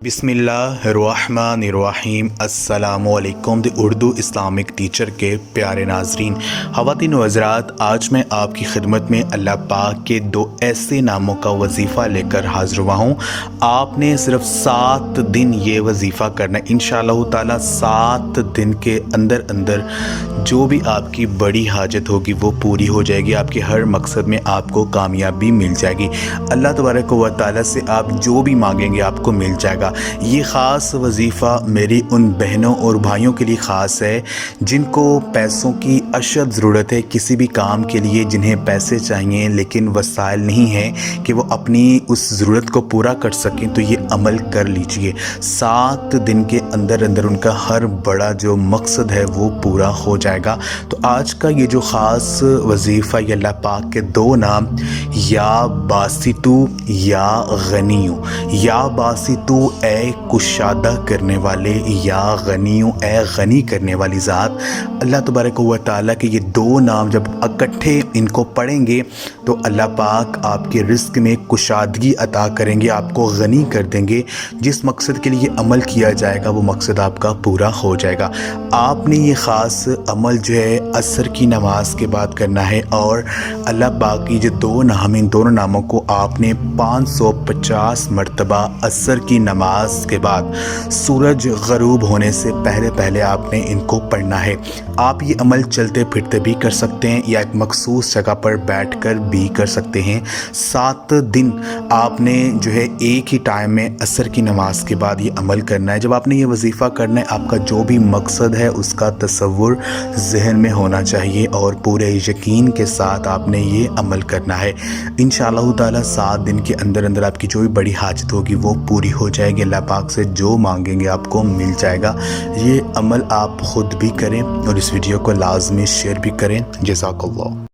بسم اللہ الرحمن الرحیم۔ السلام علیکم۔ دی اردو اسلامک ٹیچر کے پیارے ناظرین، خواتین و حضرات، آج میں آپ کی خدمت میں اللہ پاک کے دو ایسے ناموں کا وظیفہ لے کر حاضر ہوا ہوں۔ آپ نے صرف 7 دن یہ وظیفہ کرنا ہے، انشاءاللہ تعالی 7 دن کے اندر جو بھی آپ کی بڑی حاجت ہوگی وہ پوری ہو جائے گی، آپ کے ہر مقصد میں آپ کو کامیابی مل جائے گی۔ اللہ تبارک و تعالی سے آپ جو بھی مانگیں گے آپ کو مل جائے گا۔ یہ خاص وظیفہ میری ان بہنوں اور بھائیوں کے لیے خاص ہے جن کو پیسوں کی اشد ضرورت ہے، کسی بھی کام کے لیے جنہیں پیسے چاہیے لیکن وسائل نہیں ہیں کہ وہ اپنی اس ضرورت کو پورا کر سکیں، تو یہ عمل کر لیجئے۔ 7 دن کے اندر ان کا ہر بڑا جو مقصد ہے وہ پورا ہو جائے گا۔ تو آج کا یہ جو خاص وظیفہ، یہ اللہ پاک کے 2 نام، یا باسطو یا غنیو۔ یا باسطو اے کشادہ کرنے والے، یا غنیو اے غنی کرنے والی ذات۔ اللہ تبارک و تعالیٰ کے یہ 2 نام جب اکٹھے ان کو پڑھیں گے تو اللہ پاک آپ کے رزق میں کشادگی عطا کریں گے، آپ کو غنی کر دیں گے۔ جس مقصد کے لیے عمل کیا جائے گا وہ مقصد آپ کا پورا ہو جائے گا۔ آپ نے یہ خاص عمل جو ہے عصر کی نماز کے بعد کرنا ہے، اور اللہ پاک کی جو 2 نام، ان دونوں ناموں کو آپ نے 550 مرتبہ عصر کی نماز کے بعد سورج غروب ہونے سے پہلے آپ نے ان کو پڑھنا ہے۔ آپ یہ عمل چلتے پھرتے بھی کر سکتے ہیں یا ایک مخصوص جگہ پر بیٹھ کر بھی کر سکتے ہیں۔ 7 دن آپ نے جو ہے ایک ہی ٹائم میں عصر کی نماز کے بعد یہ عمل کرنا ہے۔ جب آپ نے یہ وظیفہ کرنا ہے، آپ کا جو بھی مقصد ہے اس کا تصور ذہن میں ہونا چاہیے اور پورے یقین کے ساتھ آپ نے یہ عمل کرنا ہے۔ انشاءاللہ تعالی 7 دن کے اندر آپ کی جو بھی بڑی حاجت ہوگی وہ پوری ہو جائے گی۔ اللہ پاک سے جو مانگیں گے آپ کو مل جائے گا۔ یہ عمل آپ خود بھی کریں اور اس ویڈیو کو لازمی شیئر بھی کریں۔ جزاک اللہ۔